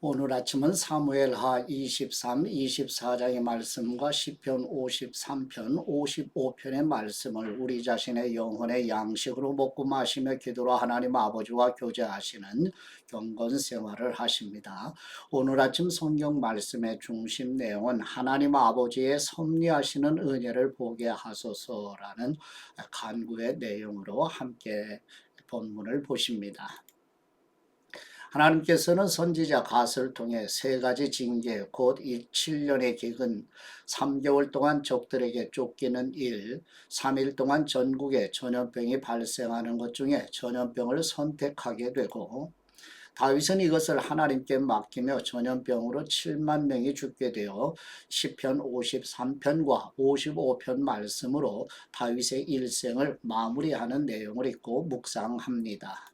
오늘 아침은 사무엘하 23, 24장의 말씀과 시편 53편, 55편의 말씀을 우리 자신의 영혼의 양식으로 먹고 마시며 기도로 하나님 아버지와 교제하시는 경건 생활을 하십니다. 오늘 아침 성경 말씀의 중심 내용은 하나님 아버지의 섭리하시는 은혜를 보게 하소서라는 간구의 내용으로 함께 본문을 보십니다. 하나님께서는 선지자 갓을 통해 세 가지 징계 곧 이 7년의 기근 3개월 동안 적들에게 쫓기는 일 3일 동안 전국에 전염병이 발생하는 것 중에 전염병을 선택하게 되고 다윗은 이것을 하나님께 맡기며 전염병으로 7만 명이 죽게 되어 시편 53편과 55편 말씀으로 다윗의 일생을 마무리하는 내용을 읽고 묵상합니다.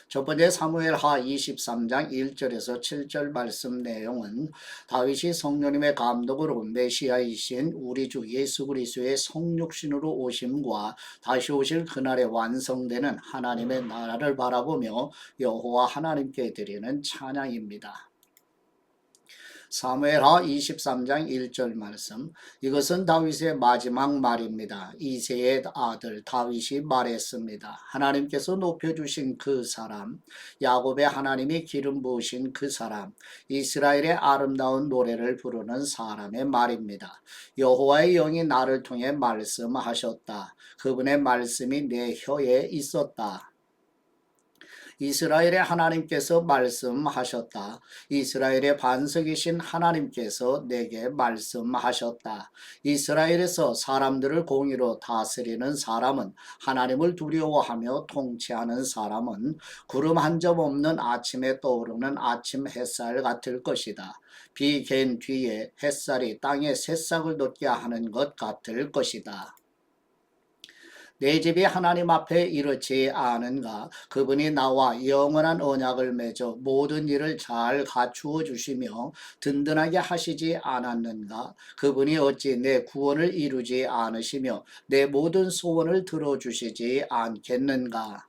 첫 번째 사무엘하 23장 1절에서 7절 말씀 내용은 다윗이 성령님의 감독으로 메시아이신 우리 주 예수 그리스도의 성육신으로 오심과 다시 오실 그날에 완성되는 하나님의 나라를 바라보며 여호와 하나님께 드리는 찬양입니다. 사무엘하 23장 1절 말씀. 이것은 다윗의 마지막 말입니다. 이새의 아들 다윗이 말했습니다. 하나님께서 높여주신 그 사람, 야곱의 하나님이 기름 부으신 그 사람, 이스라엘의 아름다운 노래를 부르는 사람의 말입니다. 여호와의 영이 나를 통해 말씀하셨다. 그분의 말씀이 내 혀에 있었다. 이스라엘의 하나님께서 말씀하셨다. 이스라엘의 반석이신 하나님께서 내게 말씀하셨다. 이스라엘에서 사람들을 공의로 다스리는 사람은 하나님을 두려워하며 통치하는 사람은 구름 한 점 없는 아침에 떠오르는 아침 햇살 같을 것이다. 비 갠 뒤에 햇살이 땅에 새싹을 돋게 하는 것 같을 것이다. 내 집이 하나님 앞에 이렇지 않은가? 그분이 나와 영원한 언약을 맺어 모든 일을 잘 갖추어 주시며 든든하게 하시지 않았는가? 그분이 어찌 내 구원을 이루지 않으시며 내 모든 소원을 들어주시지 않겠는가?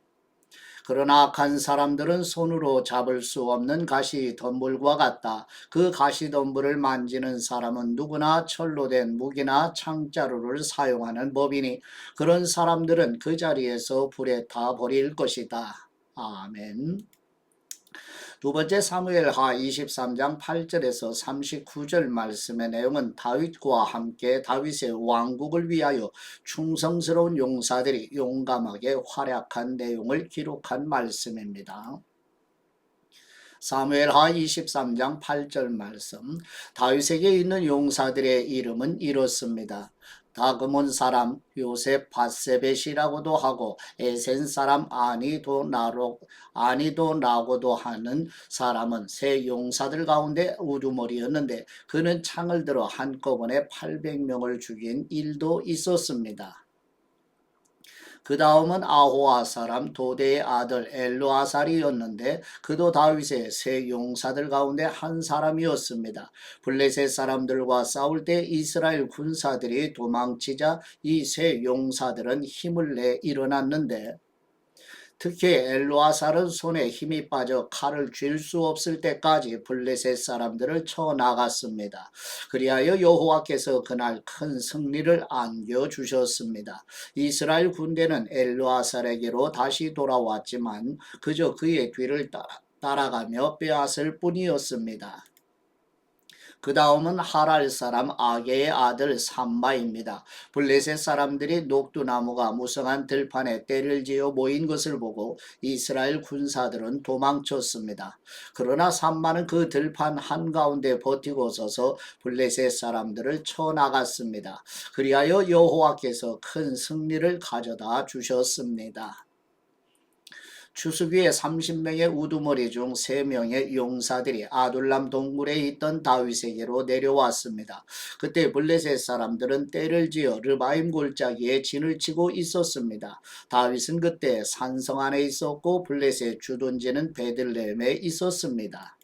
그러나 악한 사람들은 손으로 잡을 수 없는 가시덤불과 같다. 그 가시덤불을 만지는 사람은 누구나 철로 된 무기나 창자루를 사용하는 법이니 그런 사람들은 그 자리에서 불에 타 버릴 것이다. 아멘. 두 번째 사무엘하 23장 8절에서 39절 말씀의 내용은 다윗과 함께 다윗의 왕국을 위하여 충성스러운 용사들이 용감하게 활약한 내용을 기록한 말씀입니다. 사무엘하 23장 8절 말씀. 다윗에게 있는 용사들의 이름은 이렇습니다. 다그몬 사람 요셉 바세벳이라고도 하고 에센 사람 아니도나고도 하는 사람은 세 용사들 가운데 우두머리였는데 그는 창을 들어 한꺼번에 800명을 죽인 일도 있었습니다. 그 다음은 아호아 사람 도대의 아들 엘르아살이었는데 그도 다윗의 세 용사들 가운데 한 사람이었습니다. 블레셋 사람들과 싸울 때 이스라엘 군사들이 도망치자 이 세 용사들은 힘을 내 일어났는데 특히 엘르아살은 손에 힘이 빠져 칼을 쥘 수 없을 때까지 블레셋 사람들을 쳐 나갔습니다. 그리하여 여호와께서 그날 큰 승리를 안겨주셨습니다. 이스라엘 군대는 엘르아살에게로 다시 돌아왔지만 그저 그의 뒤를 따라가며 빼앗을 뿐이었습니다. 그 다음은 하랄 사람 아게의 아들 삼마입니다. 블레셋 사람들이 녹두나무가 무성한 들판에 떼를 지어 모인 것을 보고 이스라엘 군사들은 도망쳤습니다. 그러나 삼마는 그 들판 한가운데 버티고 서서 블레셋 사람들을 쳐나갔습니다. 그리하여 여호와께서 큰 승리를 가져다 주셨습니다. 추수 기에 30명의 우두머리 중 3명의 용사들이 아둘람 동굴에 있던 다윗에게로 내려왔습니다. 그때 블레셋 사람들은 떼를 지어 르바임 골짜기에 진을 치고 있었습니다. 다윗은 그때 산성 안에 있었고 블레셋 주둔지는 베들레헴에 있었습니다.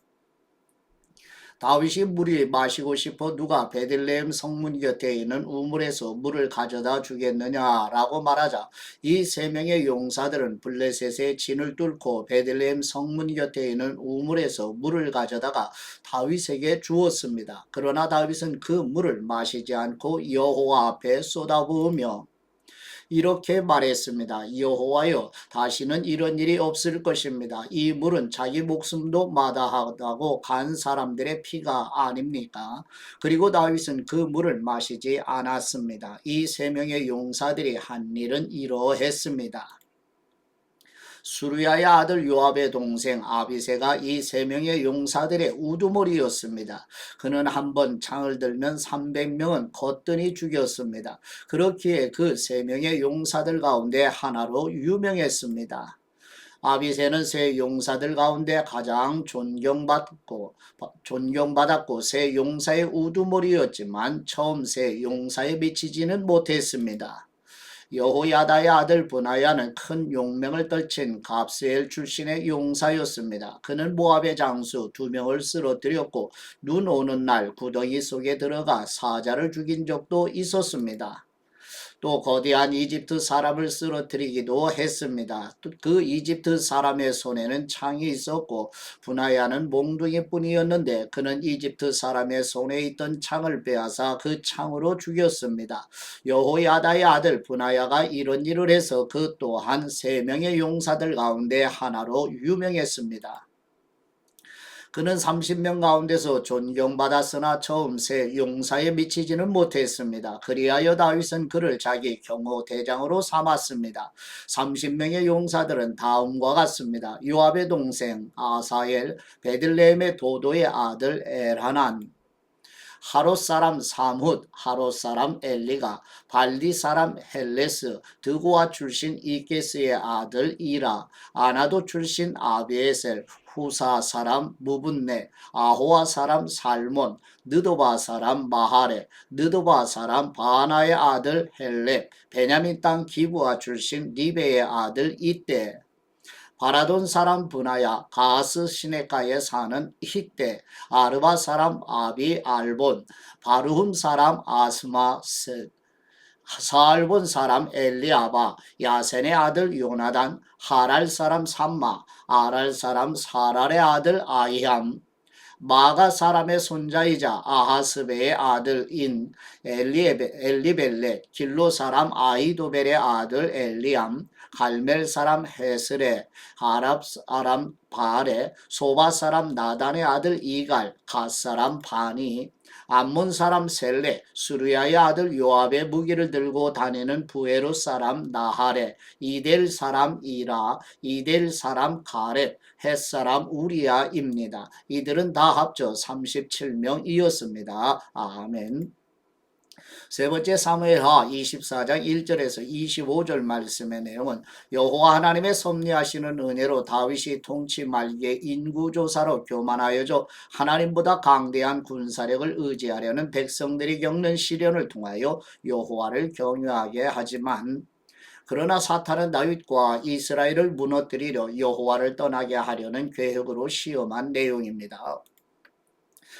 다윗이 물이 마시고 싶어 누가 베들레헴 성문 곁에 있는 우물에서 물을 가져다 주겠느냐라고 말하자 이 세 명의 용사들은 블레셋의 진을 뚫고 베들레헴 성문 곁에 있는 우물에서 물을 가져다가 다윗에게 주었습니다. 그러나 다윗은 그 물을 마시지 않고 여호와 앞에 쏟아부으며 이렇게 말했습니다. 여호와여, 다시는 이런 일이 없을 것입니다. 이 물은 자기 목숨도 마다하다고 간 사람들의 피가 아닙니까? 그리고 다윗은 그 물을 마시지 않았습니다. 이 세 명의 용사들이 한 일은 이러했습니다. 수르야의 아들 요압의 동생 아비새가 이 세 명의 용사들의 우두머리였습니다. 그는 한 번 창을 들면 300명은 거뜬히 죽였습니다. 그렇기에 그 세 명의 용사들 가운데 하나로 유명했습니다. 아비새는 세 용사들 가운데 가장 존경받았고 세 용사의 우두머리였지만 처음 세 용사에 미치지는 못했습니다. 여호야다의 아들 브나야는 큰 용맹을 떨친 갑스엘 출신의 용사였습니다. 그는 모압의 장수 2명을 쓰러뜨렸고 눈 오는 날 구덩이 속에 들어가 사자를 죽인 적도 있었습니다. 또 거대한 이집트 사람을 쓰러뜨리기도 했습니다. 그 이집트 사람의 손에는 창이 있었고 분하야는 몽둥이뿐이었는데 그는 이집트 사람의 손에 있던 창을 빼앗아 그 창으로 죽였습니다. 여호야다의 아들 분하야가 이런 일을 해서 그 또한 3명의 용사들 가운데 하나로 유명했습니다. 그는 30명 가운데서 존경받았으나 처음 세 용사에 미치지는 못했습니다. 그리하여 다윗은 그를 자기 경호 대장으로 삼았습니다. 30명의 용사들은 다음과 같습니다. 요압의 동생 아사엘, 베들레헴의 도도의 아들 엘하난, 하롯 사람 사뭇, 하롯 사람 엘리가, 발디 사람 헬레스, 드고아 출신 이게스의 아들 이라, 아나도 출신 아비에셀, 후사 사람 무분네, 아호아 사람 살몬, 느도바 사람 마하레, 느도바 사람 바나의 아들 헬렙, 베냐민 땅 기브아 출신 리베의 아들 이떼, 바라돈 사람 브나야, 가스 시내가에 사는 히떼, 아르바 사람 아비 알본, 바르훔 사람 아스마셋, 사알본 사람 엘리아바, 야센의 아들 요나단, 하랄 사람 삼마, 아랄 사람 사랄의 아들 아히암, 마가 사람의 손자이자 아하스베의 아들 인 엘리벨렛, 길로 사람 아히도벨의 아들 엘리암, 갈멜 사람 헤스레, 아랍 사람 바레, 소바 사람 나단의 아들 이갈, 갓 사람 바니, 암몬 사람 셀레, 수르야의 아들 요압의 무기를 들고 다니는 부에로 사람 나하레, 이델 사람 이라, 이델 사람 가렙, 헷 사람 우리야입니다. 이들은 다 합쳐 37명이었습니다. 아멘. 세 번째 사무엘하 24장 1절에서 25절 말씀의 내용은 여호와 하나님의 섭리하시는 은혜로 다윗이 통치 말기에 인구조사로 교만하여져 하나님보다 강대한 군사력을 의지하려는 백성들이 겪는 시련을 통하여 여호와를 경외하게 하지만 그러나 사탄은 다윗과 이스라엘을 무너뜨리려 여호와를 떠나게 하려는 계획으로 시험한 내용입니다.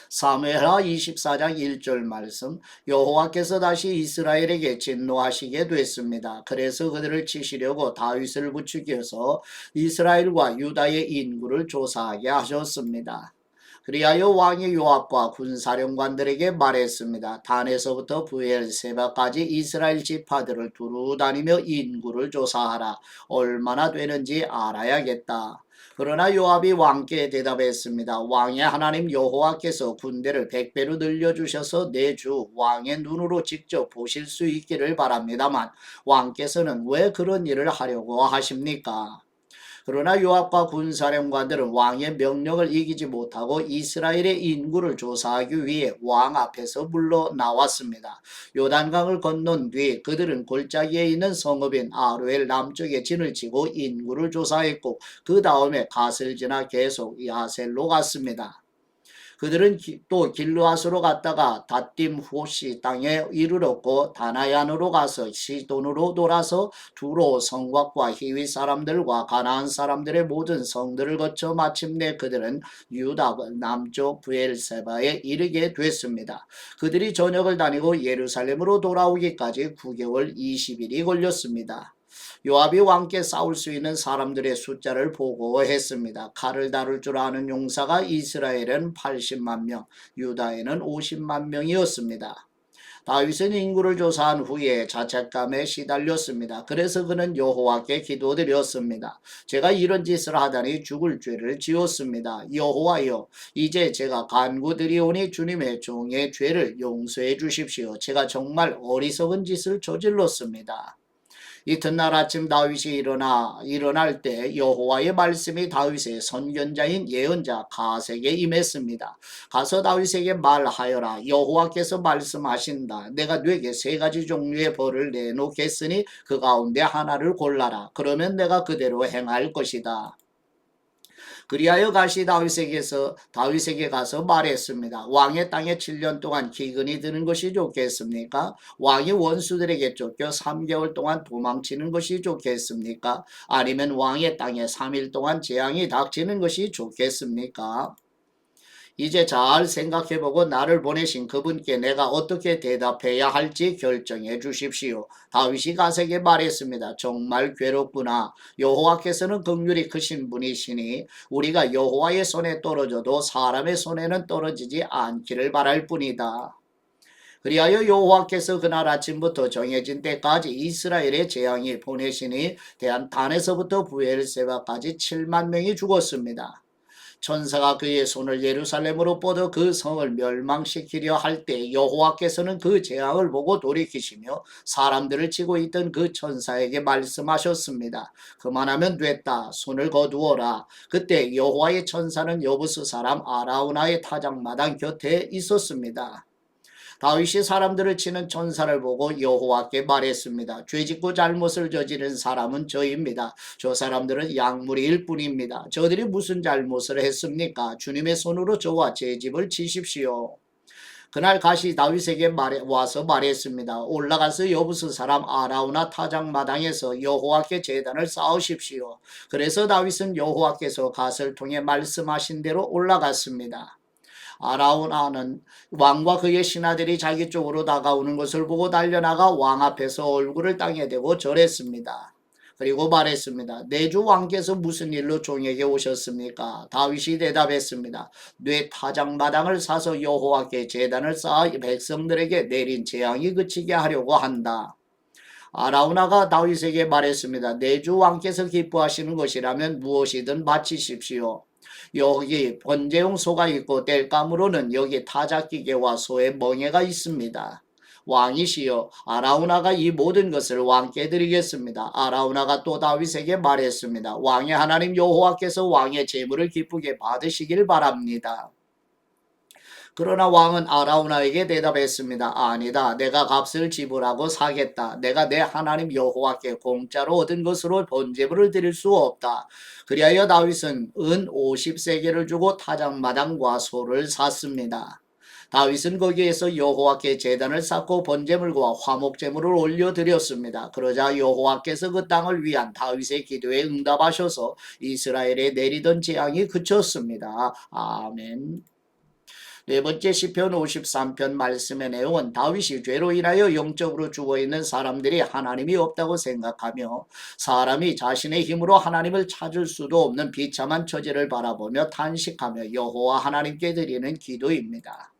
사무엘하 24장 1절 말씀 여호와께서 다시 이스라엘에게 진노하시게 됐습니다. 그래서 그들을 치시려고 다윗을 부추겨서 이스라엘과 유다의 인구를 조사하게 하셨습니다. 그리하여 왕이 요압과 군사령관들에게 말했습니다. 단에서부터 브엘세바까지 이스라엘 지파들을 두루 다니며 인구를 조사하라. 얼마나 되는지 알아야겠다. 그러나 요압이 왕께 대답했습니다. 왕의 하나님 여호와께서 군대를 100배로 늘려주셔서 내 주 왕의 눈으로 직접 보실 수 있기를 바랍니다만 왕께서는 왜 그런 일을 하려고 하십니까? 그러나 요압과 군사령관들은 왕의 명령을 이기지 못하고 이스라엘의 인구를 조사하기 위해 왕 앞에서 물러나왔습니다. 요단강을 건넌 뒤 그들은 골짜기에 있는 성읍인 아로엘 남쪽에 진을 치고 인구를 조사했고 그 다음에 갓을 지나 계속 야셀로 갔습니다. 그들은 또 길르앗으로 갔다가 닷딤 후시 땅에 이르렀고 다나얀으로 가서 시돈으로 돌아서 두로 성곽과 히위 사람들과 가나안 사람들의 모든 성들을 거쳐 마침내 그들은 유다 남쪽 브엘세바에 이르게 됐습니다. 그들이 전역을 다니고 예루살렘으로 돌아오기까지 9개월 20일이 걸렸습니다. 요압이 왕께 싸울 수 있는 사람들의 숫자를 보고했습니다. 칼을 다룰 줄 아는 용사가 이스라엘은 80만 명, 유다에는 50만 명이었습니다. 다윗은 인구를 조사한 후에 자책감에 시달렸습니다. 그래서 그는 여호와께 기도드렸습니다. 제가 이런 짓을 하다니 죽을 죄를 지었습니다. 여호와여, 이제 제가 간구드리오니 주님의 종의 죄를 용서해 주십시오. 제가 정말 어리석은 짓을 저질렀습니다. 이튿날 아침 다윗이 일어날 때 여호와의 말씀이 다윗의 선견자인 예언자 가세에게 임했습니다. 가서 다윗에게 말하여라. 여호와께서 말씀하신다. 내가 네게 세 가지 종류의 벌을 내놓겠으니 그 가운데 하나를 골라라. 그러면 내가 그대로 행할 것이다. 그리하여 가시 다윗에게 가서 말했습니다. 왕의 땅에 7년 동안 기근이 드는 것이 좋겠습니까? 왕이 원수들에게 쫓겨 3개월 동안 도망치는 것이 좋겠습니까? 아니면 왕의 땅에 3일 동안 재앙이 닥치는 것이 좋겠습니까? 이제 잘 생각해보고 나를 보내신 그분께 내가 어떻게 대답해야 할지 결정해 주십시오. 다윗이 가세에게 말했습니다. 정말 괴롭구나. 여호와께서는 긍휼이 크신 분이시니 우리가 여호와의 손에 떨어져도 사람의 손에는 떨어지지 않기를 바랄 뿐이다. 그리하여 여호와께서 그날 아침부터 정해진 때까지 이스라엘의 재앙이 보내시니 단에서부터 브엘세바까지 7만 명이 죽었습니다. 천사가 그의 손을 예루살렘으로 뻗어 그 성을 멸망시키려 할 때 여호와께서는 그 재앙을 보고 돌이키시며 사람들을 치고 있던 그 천사에게 말씀하셨습니다. 그만하면 됐다. 손을 거두어라. 그때 여호와의 천사는 여부스 사람 아라우나의 타작마당 곁에 있었습니다. 다윗이 사람들을 치는 천사를 보고 여호와께 말했습니다. 죄짓고 잘못을 저지른 사람은 저입니다. 저 사람들은 약물일 뿐입니다. 저들이 무슨 잘못을 했습니까? 주님의 손으로 저와 제 집을 치십시오. 그날 가시 다윗에게 와서 말했습니다. 올라가서 여부스 사람 아라우나 타작마당에서 여호와께 제단을 쌓으십시오. 그래서 다윗은 여호와께서 갓을 통해 말씀하신 대로 올라갔습니다. 아라우나는 왕과 그의 신하들이 자기 쪽으로 다가오는 것을 보고 달려나가 왕 앞에서 얼굴을 땅에 대고 절했습니다. 그리고 말했습니다. 내 주 왕께서 무슨 일로 종에게 오셨습니까? 다윗이 대답했습니다. 뇌 타작마당을 사서 여호와께 제단을 쌓아 백성들에게 내린 재앙이 그치게 하려고 한다. 아라우나가 다윗에게 말했습니다. 내 주 왕께서 기뻐하시는 것이라면 무엇이든 바치십시오. 여기 번제용 소가 있고 땔감으로는 여기 타작기계와 소의 멍에가 있습니다. 왕이시여, 아라우나가 이 모든 것을 왕께 드리겠습니다. 아라우나가 또 다윗에게 말했습니다. 왕의 하나님 여호와께서 왕의 제물을 기쁘게 받으시길 바랍니다. 그러나 왕은 아라우나에게 대답했습니다. 아니다. 내가 값을 지불하고 사겠다. 내가 내 하나님 여호와께 공짜로 얻은 것으로 번제물을 드릴 수 없다. 그리하여 다윗은 은 50세겔을 주고 타작마당과 소를 샀습니다. 다윗은 거기에서 여호와께 제단을 쌓고 번제물과 화목제물을 올려드렸습니다. 그러자 여호와께서 그 땅을 위한 다윗의 기도에 응답하셔서 이스라엘에 내리던 재앙이 그쳤습니다. 아멘. 네 번째 시편 53편 말씀의 내용은 다윗이 죄로 인하여 영적으로 죽어있는 사람들이 하나님이 없다고 생각하며 사람이 자신의 힘으로 하나님을 찾을 수도 없는 비참한 처지를 바라보며 탄식하며 여호와 하나님께 드리는 기도입니다.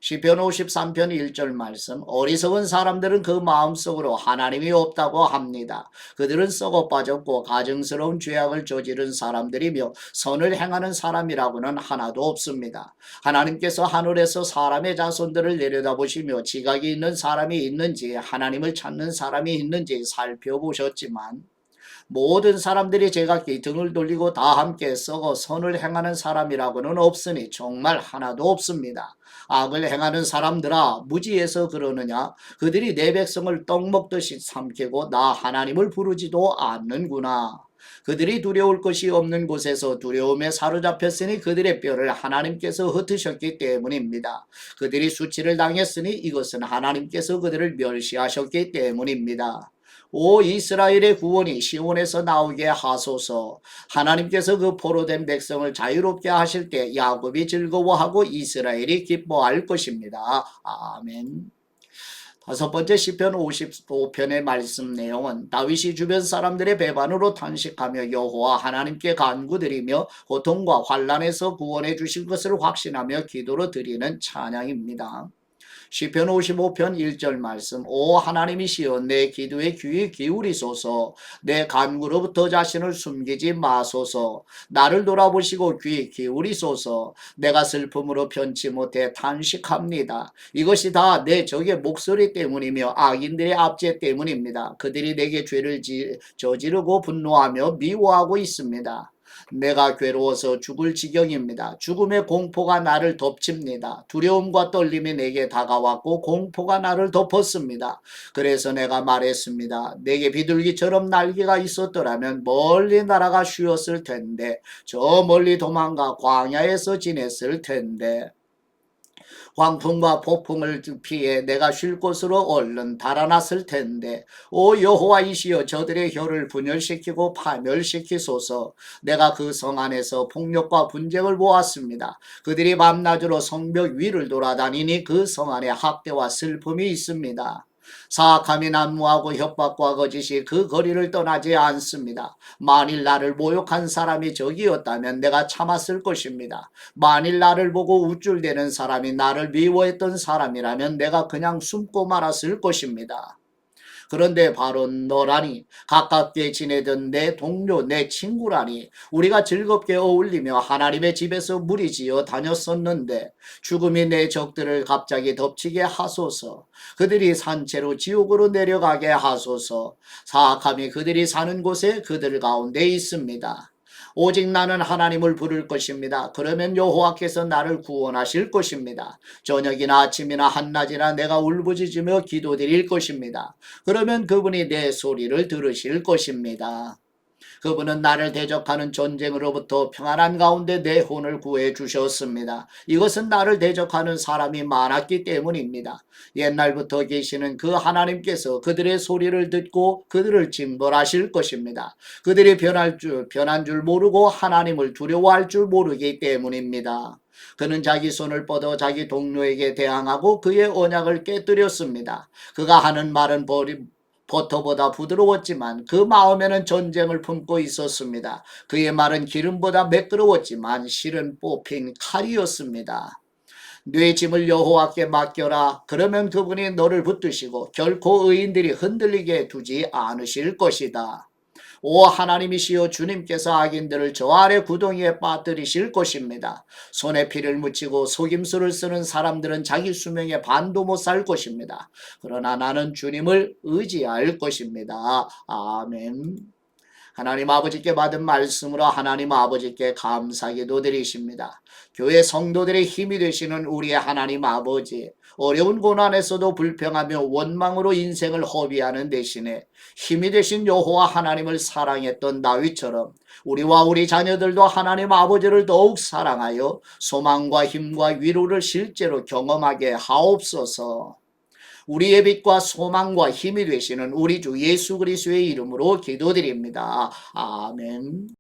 시편 53편 1절 말씀. 어리석은 사람들은 그 마음속으로 하나님이 없다고 합니다. 그들은 썩어 빠졌고 가증스러운 죄악을 저지른 사람들이며 선을 행하는 사람이라고는 하나도 없습니다. 하나님께서 하늘에서 사람의 자손들을 내려다보시며 지각이 있는 사람이 있는지 하나님을 찾는 사람이 있는지 살펴보셨지만 모든 사람들이 제각기 등을 돌리고 다 함께 썩어 선을 행하는 사람이라고는 없으니 정말 하나도 없습니다. 악을 행하는 사람들아, 무지해서 그러느냐? 그들이 내 백성을 떡 먹듯이 삼키고 나 하나님을 부르지도 않는구나. 그들이 두려울 것이 없는 곳에서 두려움에 사로잡혔으니 그들의 뼈를 하나님께서 흩으셨기 때문입니다. 그들이 수치를 당했으니 이것은 하나님께서 그들을 멸시하셨기 때문입니다. 오 이스라엘의 구원이 시온에서 나오게 하소서. 하나님께서 그 포로된 백성을 자유롭게 하실 때 야곱이 즐거워하고 이스라엘이 기뻐할 것입니다. 아멘. 다섯 번째 시편 55편의 말씀 내용은 다윗이 주변 사람들의 배반으로 탄식하며 여호와 하나님께 간구드리며 고통과 환난에서 구원해 주실 것을 확신하며 기도로 드리는 찬양입니다. 시편 55편 1절 말씀. 오 하나님이시여 내 기도에 귀 기울이소서. 내 간구로부터 자신을 숨기지 마소서. 나를 돌아보시고 귀 기울이소서. 내가 슬픔으로 편치 못해 탄식합니다. 이것이 다 내 적의 목소리 때문이며 악인들의 압제 때문입니다. 그들이 내게 죄를 저지르고 분노하며 미워하고 있습니다. 내가 괴로워서 죽을 지경입니다. 죽음의 공포가 나를 덮칩니다. 두려움과 떨림이 내게 다가왔고 공포가 나를 덮었습니다. 그래서 내가 말했습니다. 내게 비둘기처럼 날개가 있었더라면 멀리 날아가 쉬었을 텐데 저 멀리 도망가 광야에서 지냈을 텐데 광풍과 폭풍을 피해 내가 쉴 곳으로 얼른 달아났을 텐데 오 여호와이시여 저들의 혀를 분열시키고 파멸시키소서. 내가 그 성 안에서 폭력과 분쟁을 보았습니다. 그들이 밤낮으로 성벽 위를 돌아다니니 그 성 안에 학대와 슬픔이 있습니다. 사악함이 난무하고 협박과 거짓이 그 거리를 떠나지 않습니다. 만일 나를 모욕한 사람이 적이었다면 내가 참았을 것입니다. 만일 나를 보고 우쭐대는 사람이 나를 미워했던 사람이라면 내가 그냥 숨고 말았을 것입니다. 그런데 바로 너라니, 가깝게 지내던 내 동료, 내 친구라니, 우리가 즐겁게 어울리며 하나님의 집에서 무리지어 다녔었는데 죽음이 내 적들을 갑자기 덮치게 하소서. 그들이 산채로 지옥으로 내려가게 하소서. 사악함이 그들이 사는 곳에 그들 가운데 있습니다. 오직 나는 하나님을 부를 것입니다. 그러면 여호와께서 나를 구원하실 것입니다. 저녁이나 아침이나 한낮이나 내가 울부짖으며 기도드릴 것입니다. 그러면 그분이 내 소리를 들으실 것입니다. 그분은 나를 대적하는 전쟁으로부터 평안한 가운데 내 혼을 구해 주셨습니다. 이것은 나를 대적하는 사람이 많았기 때문입니다. 옛날부터 계시는 그 하나님께서 그들의 소리를 듣고 그들을 징벌하실 것입니다. 그들이 변한 줄 모르고 하나님을 두려워할 줄 모르기 때문입니다. 그는 자기 손을 뻗어 자기 동료에게 대항하고 그의 언약을 깨뜨렸습니다. 그가 하는 말은 버터보다 부드러웠지만 그 마음에는 전쟁을 품고 있었습니다. 그의 말은 기름보다 매끄러웠지만 실은 뽑힌 칼이었습니다. 네 짐을 여호와께 맡겨라. 그러면 그분이 너를 붙드시고 결코 의인들이 흔들리게 두지 않으실 것이다. 오 하나님이시여 주님께서 악인들을 저 아래 구덩이에 빠뜨리실 것입니다. 손에 피를 묻히고 속임수를 쓰는 사람들은 자기 수명에 반도 못 살 것입니다. 그러나 나는 주님을 의지할 것입니다. 아멘. 하나님 아버지께 받은 말씀으로 하나님 아버지께 감사기도 드리십니다. 교회 성도들의 힘이 되시는 우리의 하나님 아버지, 어려운 고난에서도 불평하며 원망으로 인생을 허비하는 대신에 힘이 되신 여호와 하나님을 사랑했던 다윗처럼 우리와 우리 자녀들도 하나님 아버지를 더욱 사랑하여 소망과 힘과 위로를 실제로 경험하게 하옵소서. 우리의 빛과 소망과 힘이 되시는 우리 주 예수 그리스도의 이름으로 기도드립니다. 아멘.